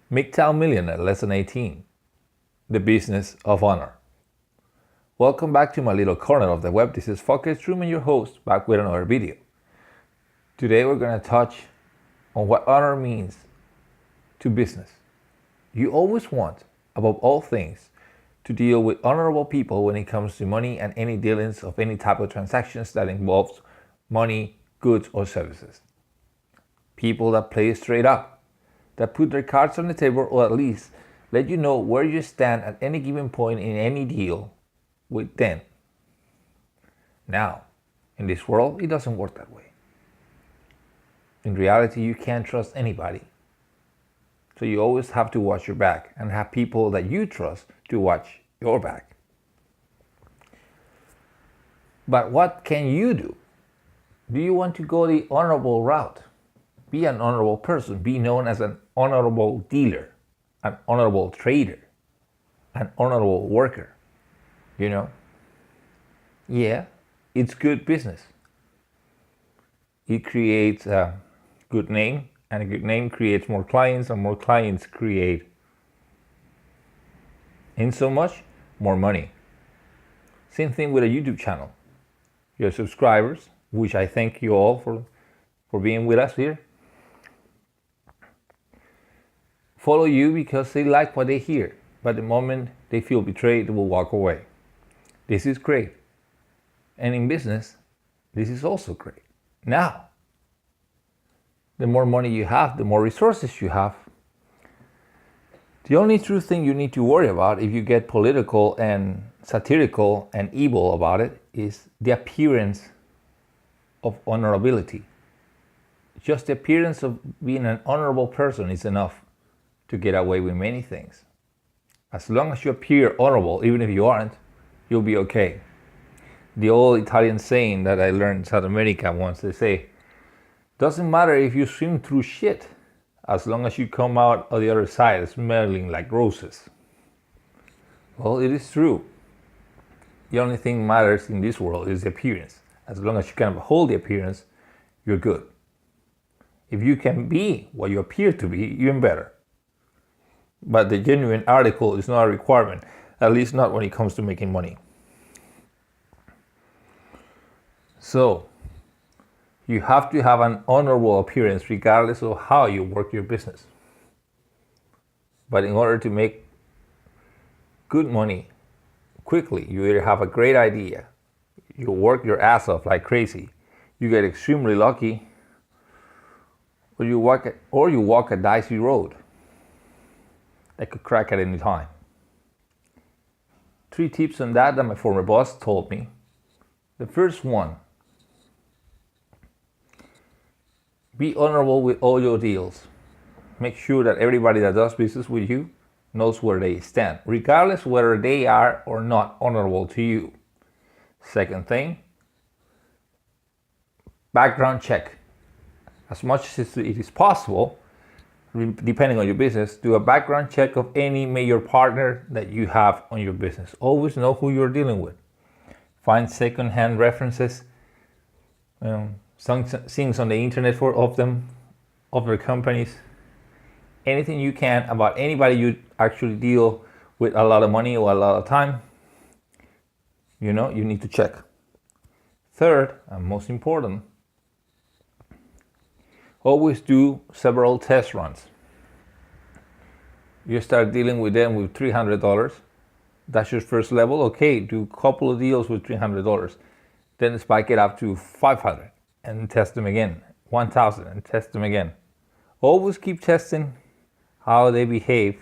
Mgtow Millionaire, Lesson 18, The Business of Honor. Welcome back to my little corner of the web. This is Focus Truman, your host, back with another video. Today we're going to touch on what honor means to business. You always want, above all things, to deal with honorable people when it comes to money and any dealings of any type of transactions that involves money, goods, or services. People that play straight up, that put their cards on the table, or at least let you know where you stand at any given point in any deal with them. Now, in this world, it doesn't work that way. In reality, you can't trust anybody. So you always have to watch your back and have people that you trust to watch your back. But what can you do? Do you want to go the honorable route? Be an honorable person. Be known as an honorable dealer, an honorable trader, an honorable worker. You know? Yeah, it's good business. It creates a good name, and a good name creates more clients, and more clients create, in so much, more money. Same thing with a YouTube channel. Your subscribers, which I thank you all for being with us here, follow you because they like what they hear, but the moment they feel betrayed, they will walk away. This is great. And in business, this is also great. Now, the more money you have, the more resources you have. The only true thing you need to worry about if you get political and satirical and evil about it is the appearance of honorability. Just the appearance of being an honorable person is enough to get away with many things. As long as you appear honorable, even if you aren't, you'll be okay. The old Italian saying that I learned in South America once, they say, doesn't matter if you swim through shit, as long as you come out on the other side smelling like roses. Well, it is true. The only thing matters in this world is the appearance. As long as you can hold the appearance, you're good. If you can be what you appear to be, even better. But the genuine article is not a requirement, at least not when it comes to making money. So, you have to have an honorable appearance regardless of how you work your business. But in order to make good money quickly, you either have a great idea, you work your ass off like crazy, you get extremely lucky, or you walk a dicey road that could crack at any time. 3 tips on that my former boss told me. The first one, be honorable with all your deals. Make sure that everybody that does business with you knows where they stand, regardless whether they are or not honorable to you. Second thing, background check. As much as it is possible, depending on your business, do a background check of any major partner that you have on your business. Always know who you're dealing with. Find second-hand references, things on the internet of their companies. Anything you can about anybody you actually deal with a lot of money or a lot of time, you need to check. Third, and most important, always do several test runs. You start dealing with them with $300. That's your first level. Okay, do a couple of deals with $300. Then spike it up to $500 and test them again. $1,000 and test them again. Always keep testing how they behave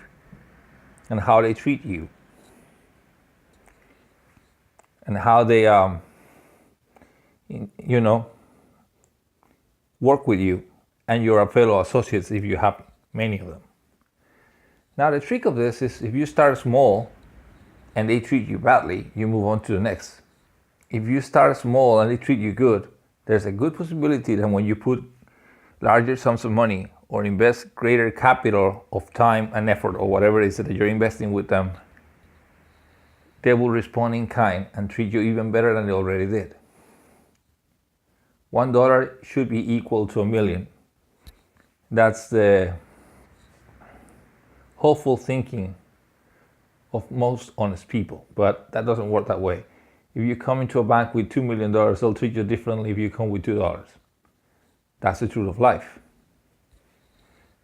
and how they treat you. And how they, work with you and your fellow associates if you have many of them. Now the trick of this is if you start small and they treat you badly, you move on to the next. If you start small and they treat you good, there's a good possibility that when you put larger sums of money or invest greater capital of time and effort or whatever it is that you're investing with them, they will respond in kind and treat you even better than they already did. $1 should be equal to $1 million. That's the hopeful thinking of most honest people, but that doesn't work that way. If you come into a bank with $2 million, they'll treat you differently if you come with $2. That's the truth of life.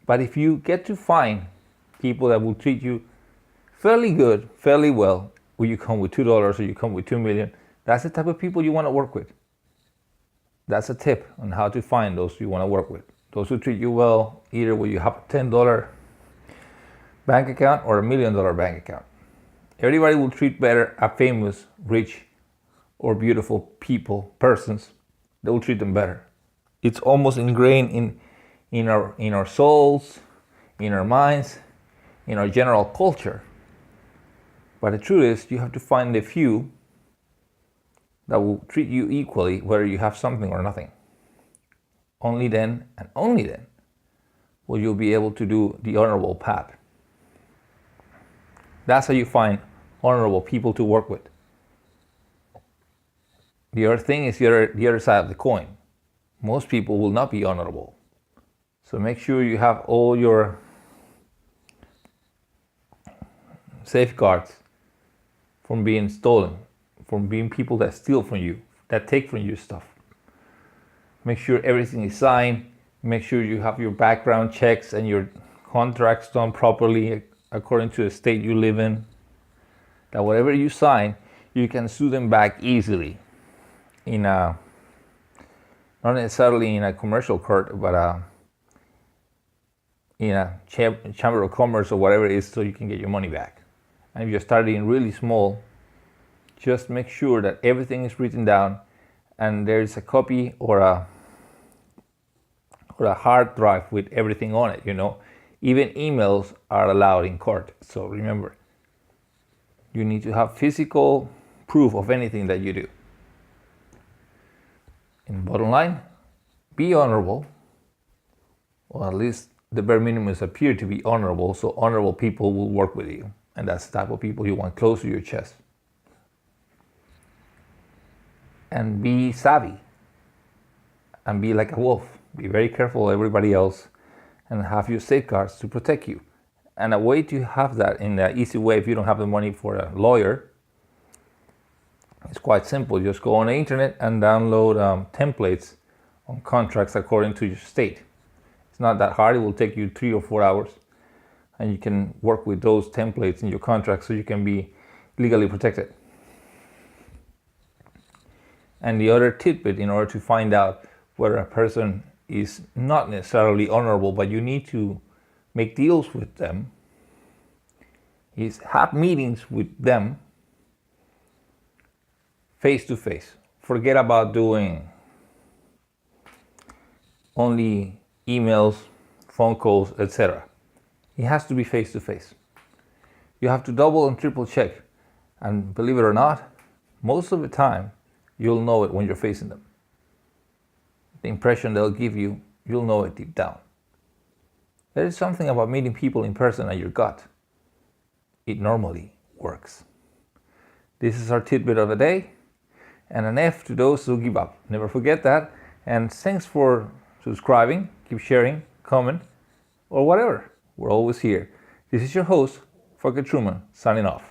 But if you get to find people that will treat you fairly good, fairly well, when you come with $2 or you come with 2 million, that's the type of people you want to work with. That's a tip on how to find those you want to work with. Those who treat you well, either when you have a $10 bank account or a $1 million bank account. Everybody will treat better a famous, rich, or beautiful persons. They will treat them better. It's almost ingrained in our souls, in our minds, in our general culture. But the truth is, you have to find the few that will treat you equally, whether you have something or nothing. Only then, and only then, will you be able to do the honorable path. That's how you find honorable people to work with. The other thing is the other side of the coin. Most people will not be honorable. So make sure you have all your safeguards from being stolen, from being people that steal from you, that take from you stuff. Make sure everything is signed. Make sure you have your background checks and your contracts done properly according to the state you live in. That whatever you sign, you can sue them back easily not necessarily in a commercial court, but in a chamber of commerce or whatever it is, so you can get your money back. And if you're starting really small, just make sure that everything is written down and there's a copy or a hard drive with everything on it, Even emails are allowed in court. So remember, you need to have physical proof of anything that you do. And bottom line, be honorable, or at least the bare minimums appear to be honorable, so honorable people will work with you. And that's the type of people you want close to your chest. And be savvy. And be like a wolf. Be very careful of everybody else and have your safeguards to protect you. And a way to have that in an easy way, if you don't have the money for a lawyer, it's quite simple. Just go on the internet and download templates on contracts according to your state. It's not that hard. It will take you 3 or 4 hours. And you can work with those templates in your contract so you can be legally protected. And the other tidbit, in order to find out whether a person is not necessarily honorable, but you need to make deals with them, is have meetings with them face to face. Forget about doing only emails, phone calls, etc. It has to be face to face. You have to double and triple check. And believe it or not, most of the time, you'll know it when you're facing them. The impression they'll give you, you'll know it deep down. There is something about meeting people in person at your gut. It normally works. This is our tidbit of the day, and an F to those who give up. Never forget that, and thanks for subscribing, keep sharing, comment, or whatever. We're always here. This is your host, Fucker Truman, signing off.